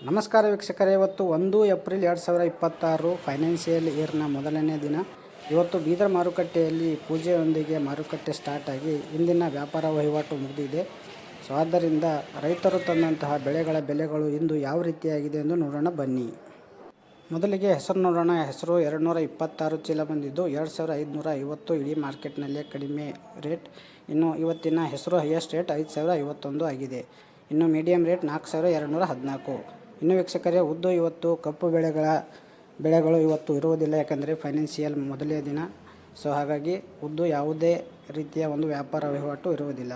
ನಮಸ್ಕಾರ ವೀಕ್ಷಕರೇ, ಇವತ್ತು 1 ಏಪ್ರಿಲ್ 2026 ಫೈನಾನ್ಷಿಯಲ್ ಇಯರ್ನ ಮೊದಲನೇ ದಿನ. ಇವತ್ತು ಬೀದರ್ ಮಾರುಕಟ್ಟೆಯಲ್ಲಿ ಪೂಜೆಯೊಂದಿಗೆ ಮಾರುಕಟ್ಟೆ ಸ್ಟಾರ್ಟ್ ಆಗಿ ಇಂದಿನ ವ್ಯಾಪಾರ ವಹಿವಾಟು ಮುಗಿದಿದೆ. ಸೊ ಆದ್ದರಿಂದ ರೈತರು ತಂದಂತಹ ಬೆಳೆಗಳ ಬೆಲೆಗಳು ಇಂದು ಯಾವ ರೀತಿಯಾಗಿದೆ ಎಂದು ನೋಡೋಣ ಬನ್ನಿ. ಮೊದಲಿಗೆ ಹೆಸರು ನೋಡೋಣ. ಹೆಸರು 226 ಚೀಲ ಬಂದಿದ್ದು 2550 ಇಡೀ ಮಾರ್ಕೆಟ್ನಲ್ಲೇ ಕಡಿಮೆ ರೇಟ್. ಇನ್ನು ಇವತ್ತಿನ ಹೆಸರು ಹೈಯೆಸ್ಟ್ ರೇಟ್ 5051 ಆಗಿದೆ. ಇನ್ನು ಮೀಡಿಯಂ ರೇಟ್ 4214. ಇನ್ನು ವೀಕ್ಷಕರೇ, ಉದ್ದು ಇವತ್ತು ಕಪ್ಪು ಬೆಳೆಗಳು ಇವತ್ತು ಇರುವುದಿಲ್ಲ, ಯಾಕಂದರೆ ಫೈನಾನ್ಷಿಯಲ್ ಮೊದಲೇ ದಿನ. ಸೊ ಹಾಗಾಗಿ ಉದ್ದು ಯಾವುದೇ ರೀತಿಯ ಒಂದು ವ್ಯಾಪಾರ ವಹಿವಾಟು ಇರುವುದಿಲ್ಲ.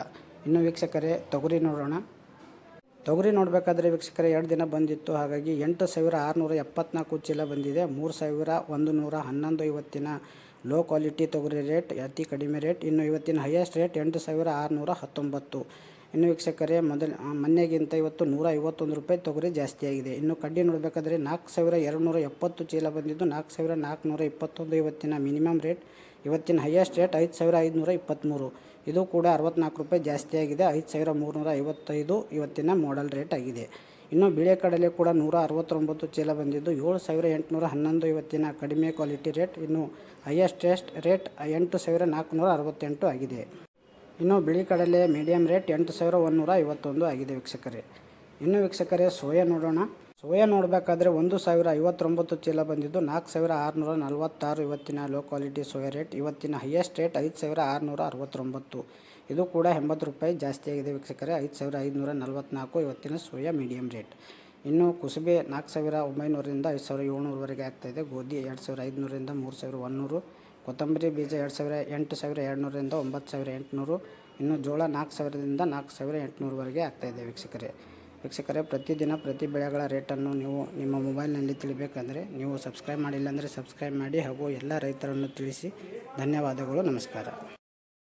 ಇನ್ನು ವೀಕ್ಷಕರೇ, ತೊಗರಿ ನೋಡೋಣ. ತೊಗರಿ ನೋಡಬೇಕಾದ್ರೆ ವೀಕ್ಷಕರೇ 2 ದಿನ ಬಂದಿತ್ತು, ಹಾಗಾಗಿ 8674 ಚೀಲ ಬಂದಿದೆ. 3111 ಇವತ್ತಿನ ಲೋ ಕ್ವಾಲಿಟಿ ತೊಗರಿ ರೇಟ್, ಅತಿ ಕಡಿಮೆ ರೇಟ್. ಇನ್ನು ಇವತ್ತಿನ ಹೈಯೆಸ್ಟ್ ರೇಟ್ 8619. ಇನ್ನು ವೀಕ್ಷಕರೇ, ಮೊನ್ನೆಗಿಂತ ಇವತ್ತು 151 ರೂಪಾಯಿ ತೊಗರಿ ಜಾಸ್ತಿಯಾಗಿದೆ. ಇನ್ನು ಕಡ್ಡಿ ನೋಡಬೇಕಾದ್ರೆ 4270 ಚೀಲ ಬಂದಿದ್ದು 4421 ಇವತ್ತಿನ ಮಿನಿಮಮ್ ರೇಟ್. ಇವತ್ತಿನ ಹೈಯೆಸ್ಟ್ ರೇಟ್ 5523. ಇದು ಕೂಡ 64 ರೂಪಾಯಿ ಜಾಸ್ತಿಯಾಗಿದೆ. 5355 ಇವತ್ತಿನ ಮಾಡೆಲ್ ರೇಟ್ ಆಗಿದೆ. ಇನ್ನು ಬಿಳೆ ಕಡಲೆ ಕೂಡ 169 ಚೀಲ ಬಂದಿದ್ದು 7811 ಇವತ್ತಿನ ಕಡಿಮೆ ಕ್ವಾಲಿಟಿ ರೇಟ್. ಇನ್ನು ಹೈಯೆಸ್ಟ್ ರೇಟ್ 8468 ಆಗಿದೆ. ಇನ್ನು ಬಿಳಿ ಕಡಲೆ ಮೀಡಿಯಂ ರೇಟ್ 8151 ಆಗಿದೆ ವೀಕ್ಷಕರೇ. ಇನ್ನು ವೀಕ್ಷಕರೇ, ಸೋಯಾ ನೋಡೋಣ. ಸೋಯಾ ನೋಡಬೇಕಾದ್ರೆ 1059 ಚೀಲ ಬಂದಿದ್ದು 4646 ಇವತ್ತಿನ ಲೋ ಕ್ವಾಲಿಟಿ ಸೋಯಾ ರೇಟ್. ಇವತ್ತಿನ ಹೈಯೆಸ್ಟ್ ರೇಟ್ 5669. ಇದು ಕೂಡ 80 ರೂಪಾಯಿ ಜಾಸ್ತಿಯಾಗಿದೆ ವೀಕ್ಷಕರೇ. 5544 ಇವತ್ತಿನ ಸೋಯಾ ಮೀಡಿಯಂ ರೇಟ್. ಇನ್ನು ಕುಸುಬೆ 4900ರಿಂದ 5700ವರೆಗೆ ಆಗ್ತಾಯಿದೆ. ಗೋಧಿ 2500ರಿಂದ 3100. ಕೊತ್ತಂಬರಿ ಬೀಜ 8200ರಿಂದ 9800. ಇನ್ನು ಜೋಳ 4000ರಿಂದ 4800ವರೆಗೆ ಆಗ್ತಾಯಿದೆ ವೀಕ್ಷಕರೇ. ಪ್ರತಿದಿನ ಪ್ರತಿ ಬೆಳೆಗಳ ರೇಟನ್ನು ನೀವು ನಿಮ್ಮ ಮೊಬೈಲ್ನಲ್ಲಿ ತಿಳಿಬೇಕಂದ್ರೆ ನೀವು ಸಬ್ಸ್ಕ್ರೈಬ್ ಮಾಡಿಲ್ಲ ಅಂದರೆ ಸಬ್ಸ್ಕ್ರೈಬ್ ಮಾಡಿ ಹಾಗೂ ಎಲ್ಲ ರೈತರನ್ನು ತಿಳಿಸಿ. ಧನ್ಯವಾದಗಳು. ನಮಸ್ಕಾರ.